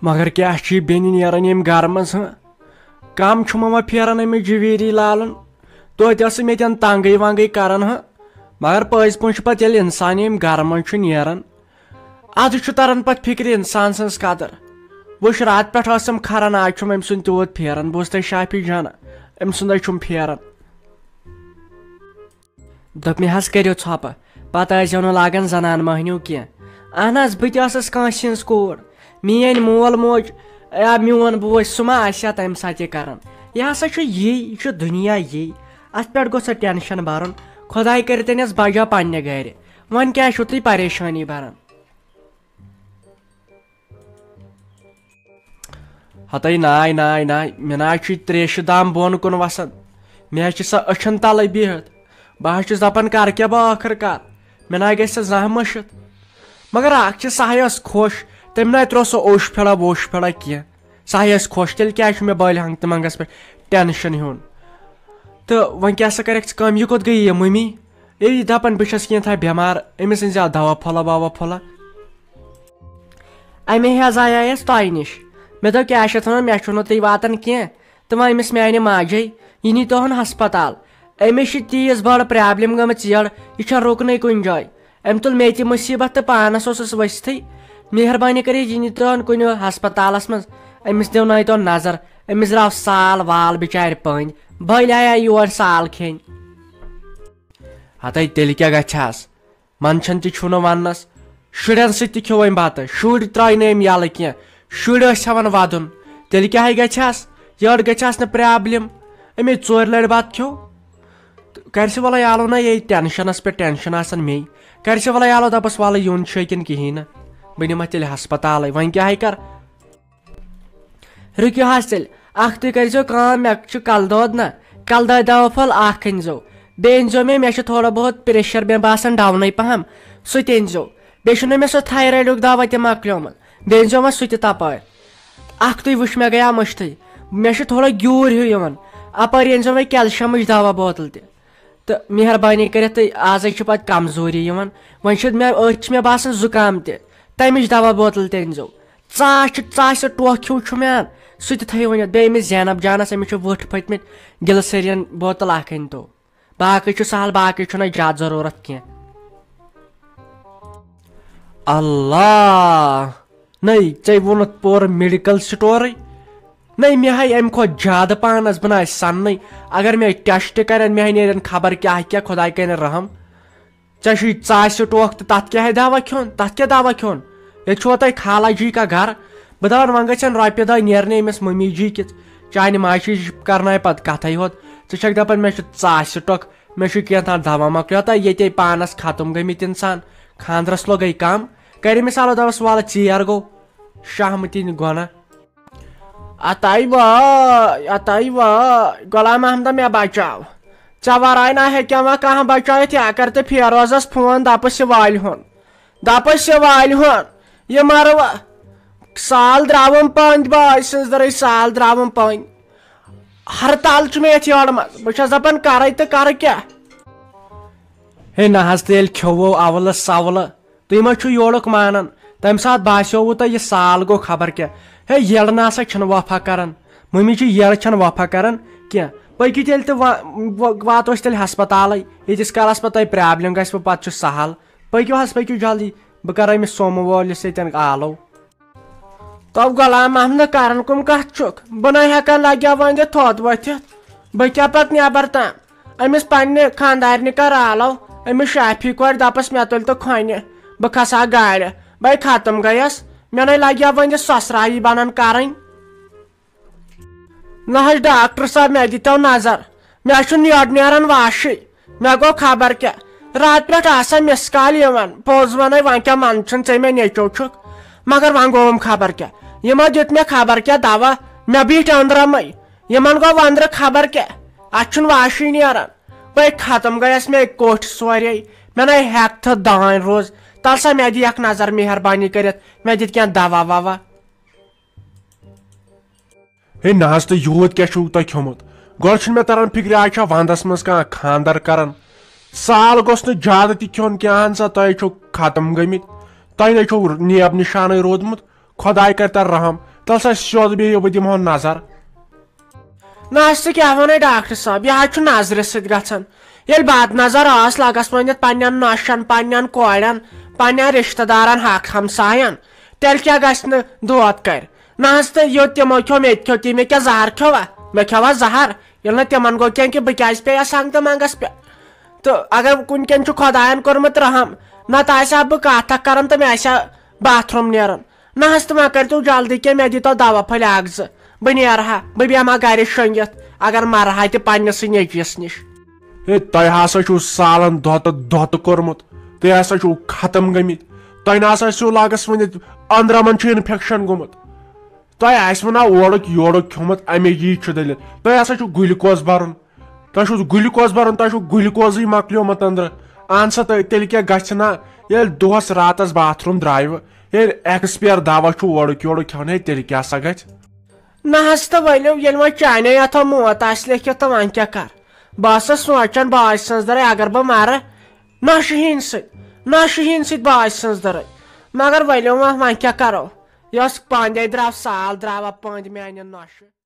مگر کیا بینہِ نیران یم گرٕ منٛز کم چھُ مما پھیران أمِس جویری لالن توتہِ ٲسٕم ییٚتٮ۪ن تنگٕے ونگٕے کران مگر پٔزۍ پٲٹھۍ چھُ پتہٕ ییٚلہِ انسان یم گرٕ منٛز چھُ نیران ادٕ چھُ تران پتہٕ فکرِ انسان سٕنٛز قدر وٕچھ راتہٕ پٮ۪ٹھ ٲسٕم کھران آز چھُم أمۍ سُنٛد تیوٗت پھیران بہٕ اوسُس تۄہہِ شافی جانا أمۍ سُنٛدے چھُم پھیران دوٚپ مےٚ حظ کٔرِو ژھۄپہٕ پتہٕ ٲسۍزیو نہٕ لاگان زنان مٔہنیوٗ کینٛہہ اہن حظ بہٕ تہِ ٲسٕس کٲنٛسہِ ہٕنٛز کوٗر میٲنۍ مول موج یا میون بوے سُہ ما آسہِ ہا تمہِ ساتہٕ یہِ کران یہِ ہسا چھُ یی چھُ دُنیا یی اتھ پٮ۪ٹھ گوٚژھ ٹٮ۪نشن برُن خۄداے کٔرِتن یس بجا پننہِ گرِ وۄنۍ کیٛاہ چھُو تُہۍ پریشٲنی بران ہتٲے ناے ناے ناے مےٚ نہ حظ چھُ تریشہِ دام بۄن کُن وسان مےٚ حظ چھِ سۄ أچھن تلے بِہِتھ بہٕ حظ چھُس دپان کر کیٛاہ بہٕ ٲخٕر کار مےٚ نہ گژھِ سۄ زانٛہہ مٔشِتھ مگر اکھ چھِ سۄ ٲس خۄش تٔمۍ نہ ترٛوو سُہ اوٚش پھیڑا ووٚش پھیڑا کینٛہہ سۄ ٲس خۄش تیٚلہِ کیٛازِ چھُ مےٚ بالہِ ہنٛگ تہٕ منٛگس پٮ۪ٹھ ٹٮ۪نشن ہیوٚن تہٕ وۄنۍ کیٛاہ سا کرکھ ژٕ کٲم یہِ کوٚت گٔیے یہِ مٔمی یہِ دپان بہٕ چھس کینٛژھا بٮ۪مار أمِس أنۍ زِ دوا پھولا ووا پھولا امے حظ آیے أسۍ تۄہہِ نِش مےٚ دوٚپ کیٛاہ چھِ اتھ ونان مےٚ چھُ نہٕ تُہۍ واتان کینٛہہ تہٕ وۄنۍ أمِس میانہِ ماجے یہِ نیٖتوہن ہسپتال أمِس چھِ تیٖژ بٔڑ پرابلم گٔمٕژ یٔڈ یہِ چھےٚ رُکنٕے کُنہِ جایہِ أمۍ تُل مےٚ تہِ مُصیٖبت تہٕ پانس اوسُس ؤستھٕے مہربٲنی کٔرِتھ یہِ نیٖتوہن کُنہِ ہسپتالس منٛز أمِس دِونٲیتو نظر أمِس درٛاو سال وال بِچارِ پٔنٛدۍ بٔلۍ آیہِ یور سال کھیٚنۍ ہتٲے تیٚلہِ کیٛاہ گژھٮ۪س منٛدچھان تہِ چھُنہٕ وننس شُرٮ۪ن سۭتۍ تہِ کھیوٚو أمۍ بتہٕ شُرۍ ترٛٲے نہٕ أمۍ یلہٕ کینٛہہ شُرۍ ٲسۍ ہٮ۪وان ودُن تیٚلہِ کیٛاہ گژھٮ۪س یٔڈ گژھٮ۪س نہٕ پرابلم أمۍ ژورِ لٹہِ بتہٕ کھیوٚو کرِ سا ولا یالو نہ ییٚتہِ ٹٮ۪نشنس پٮ۪ٹھ ٹٮ۪نشن آسان مے کرِ سا ولا یالو دپس وَلہٕ یُن چھُ کِنہٕ کِہیٖنۍ نہٕ بہٕ نِمتھ تیٚلہِ ہسپتالے وۄنۍ کیٛاہ کر رُکِو حظ تیٚلہِ اکھ تُہۍ کٔرزیٚو کٲم مےٚ چھُ کلہٕ دود نہ کلہٕ دٲدۍ دوا پھوٚل اکھ أنزیٚو بیٚیہِ أنزیٚو مےٚ چھُ تھوڑا بہت پریشر مےٚ باسان ڈاونٕے پہم سُہ تہِ أنزیٚو بیٚیہِ چھُنہٕ مےٚ سُہ تھایرایڈُک دوا تہِ مۄکلیومُت بیٚیہِ أنزیٚو وۄنۍ سُہ تہِ تپٲرۍ اکھ تُہۍ وٕچھ مےٚ گٔیاو مٔشتھٕے مےٚ چھُ تھوڑا گیوٗر ہیوٗ یِوان اپٲری أنزیٚو وۄنۍ کیلشمٕچ دوا بوتل تہِ تہٕ مہربٲنی کٔرِتھ تُہۍ آزے چھِ پتہٕ کمزوری یِوان وۄنۍ چھُ مےٚ أتھۍ چھِ مےٚ باسان زُکام تہِ تمِچ دوا بوتل تہِ أنزیٚو ژاسہِ ٹوکھ ہیوٗ چھُ مےٚ سُہ تہِ تھٲیِو ؤنِتھ بیٚیہِ أمِس زینب جانس أمِس چھُ ؤٹھ پھٔٹمٕتۍ گلسریٖن بوتل اکھ أنۍتو باقٕے چھُ سہل باقٕے چھُنہٕ زیادٕ ضروٗرت کینٛہہ اللہ نٔے ژےٚ ووٚنُتھ پورٕ میڈِکل سٹورٕے نٔے مےٚ ہاے امہِ کھۄتہٕ زیادٕ پانس بہٕ نہ آسہِ سننٕے اگر مےٚ ٹیسٹ کرن مےٚ نیرن خبر کیٛاہ کیٛاہ خۄداے کرِ رحم ژےٚ چھُے ژاسہِ ٹوکھ تہٕ تتھ کیٛاہ دوا کھیوٚن تتھ کیٛاہ دوا کھیوٚن ییٚتہِ چھُوا تۄہہِ خالا جی کا گرٕ بہٕ دپان وۄنۍ گژھن رۄپیہِ دہ نیرنہِ أمِس مٔمی جی کِژ چانہِ ماجہِ کرناے پتہٕ کتھے ہوت ژٕ چھکھ دپان مےٚ چھُ ژاسہِ ٹۄکھ مےٚ چھُ کینٛژھا دوا مۄکلیو تہ ییٚتے پانس ختم گٔمٕتۍ انسان خانٛدرس لوٚگے کم کرِ أمِس الو دپس وَلہٕ ژیر گوٚو شہمتی گۄناہ اتاے وٲے غلام محمدہ مےٚ بچاو ژےٚ ورٲے نہ ہیٚکیا وۄنۍ کانٛہہ بچٲیِتھ یا کر تہٕ فیروزس فون دپس یہِ والہِ ہُن یہِ مرٕ سال درٛاوُم پٔنٛدۍ بٲے سٕنٛز درٕے سال درٛاوُم پٔنٛدۍ ہرتال چھُ مےٚ یتھ یٔڈ منٛز بہٕ چھس دپان کرے تہٕ کرٕ کیٛاہ ہے نہ حظ تہٕ ییٚلہِ کھیوٚوُ اولہٕ سولہٕ تُہۍ ما چھُو یورُک مانان تمہِ ساتہٕ باسیووُ تۄہہِ یہِ سال گوٚو خبر کیٛاہ ہے یٔڈ نہ ہسا چھنہٕ وفا کران مٔمی چھِ یٔڈ چھنہٕ وفا کران کینٛہہ پٔکِو تیٚلہِ تہٕ واتو أسۍ تیٚلہِ ہسپتالے ییٖتِس کالس پتہٕ تۄہہِ پرابلم گژھوٕ پتہٕ چھُ سہل پٔکِو حظ پٔکِو جلدی بہٕ کرٕ أمِس سوموٗ وٲلِس سۭتۍ آلو دوٚپ غلام محمدٕ کران کُم کتھ چھُکھ بہٕ نَے ہٮ۪کان لگیا ؤنِتھ تھوٚد ؤتھِتھ بہٕ کیٛاہ پتہٕ نٮ۪بر تام أمِس پننہِ خانٛدارنہِ کر آلو أمِس شافی کورِ دپس مےٚ تُلۍ تہٕ کھۄنہِ بہٕ کھسہٕ ہا گاڑِ بے ختم گٔیس مےٚ نَے لگیا ؤنِتھ سۄسرایی بنان کرٕنۍ نہ حظ ڈاکٹر صٲب مےٚ دِتو نظر مےٚ چھُنہٕ یٔڈ نیران واشٕے مےٚ گوٚو خبر کیٛاہ راتہٕ پٮ۪ٹھ آسان مِس کال یِوان پوٚز ونے وۄنۍ کیٛاہ منٛدچھُن ژےٚ مےٚ نیٚچو چھُکھ مگر وۄنۍ گوٚوُم خبر کیٛاہ یِمو دیُت مےٚ خبر کیٛاہ دوا مےٚ بیٖٹھ أنٛدرمٕے یِمن گوٚو ونٛدرٕ خبر کیٛاہ اتھ چھُنہٕ واشٕے نیران بے ختم گٔیس مےٚ کوٹھۍ سورے مےٚ نَے ہٮ۪کتھٕ دٲنۍ روز تل سا مےٚ دِیکھ نظر مہربٲنی کٔرِتھ مےٚ دِتھ کینٛہہ دوا ووا ہے نہ حظ تہٕ یوٗت کیٛاہ چھُو تۄہہِ کھیوٚمُت گۄڈٕ چھُنہٕ مےٚ تران فِکرِ آز چھا ونٛدس منٛز کانٛہہ خانٛدر کران سال گوٚژھ نہٕ زیادٕ تہِ کھیوٚن کینٛہہ اہن سا تۄہہِ چھو ختم گٔمٕتۍ تۄہہِ نَے چھو نیب نِشانٕے روٗدمُت خۄداے کر تر رحم تل سا سیوٚد بیٚیہِ بہٕ دِمہو نظر نہ ژٕ کیٛاہ ونے ڈاکٹر صٲب یہ حظ چھُ نظرِ سۭتۍ گژھان ییٚلہِ بد نظر ٲس لگس ؤنِتھ پننٮ۪ن نۄشن پننٮ۪ن کورٮ۪ن پننٮ۪ن رشتہٕ دارن حق ہمساین تیٚلہِ کیٛاہ گژھِ نہٕ دود کرِ نہ حظ تہٕ یوٚت تِمو کھیوٚو مےٚ تہِ کھیوٚو تی مےٚ کیٛاہ زہر کھیوٚوا مےٚ کھیوٚوا زہر ییٚلہِ نہٕ تِمن گوٚو کینٛہہ کہِ بہٕ کیٛازِ پیٚیا سنگتہٕ منٛگس پٮ۪ٹھ تہٕ اگر کُنہِ کِنۍ چھُ خۄداین کوٚرمُت رحم نتہٕ آسہِ ہا بہٕ کتھ اکھ کران تہٕ مےٚ آسہِ ہا باتھ روٗم نیران نہ حظ تہٕ وۄنۍ کٔرۍتو جلدی کینٛہہ مےٚ دیٖتو دوا پھٔلۍ اکھ زٕ بہٕ نیرٕ ہا بہٕ بیٚہمہٕ ہا گرِ شۄنگِتھ اگر مرٕ ہا تہِ پننسٕے نیٚچوِس نِش ہے تۄہہِ ہسا چھُو سالن دۄتہٕ کوٚرمُت تُہۍ ہسا چھُو ختم گٔمٕتۍ تۄہہِ نہ ہسا چھُو لاگس ؤنِتھ أنٛدرمن چھُ انفیکشن گوٚمُت تۄہہِ آسِوٕ نا اورُک یورُک کھیوٚمُت امے یی چھُ دٔلیٖل تۄہہِ ہسا چھُو گُلکوز برُن تۄہہِ چھُو گُلکوز برُن تۄہہِ چھُو گُلکوزٕے مۄکلیومُت أنٛدرٕ اہن سا تیٚلہِ کیٛاہ گژھِ نا ییٚلہِ دۄہس راتس باتھ روٗم درٛایوٕ ییٚلہِ ایکسپیر دوا چھُ اورُک یورُک کھٮ۪وان ہے تیٚلہِ کیٛاہ سا گژھِ نہ حظ تہٕ ؤلِو ییٚلہِ وۄنۍ چانے اتھو موت آسہِ لیکھِتھ تہٕ وۄنۍ کیٛاہ کر بہٕ ٲسٕس سونٛچان باج سٕنٛز دٔرے اگر بہٕ مرٕ نۄشہِ ہِنٛدۍ سۭتۍ باج سٕنٛز دٔرے مگر ؤلِو وۄنۍ کیٛاہ کرو یۄس پانٛدے درٛاو سال درٛاوا پٔنٛدۍ میانہِ نۄشہِ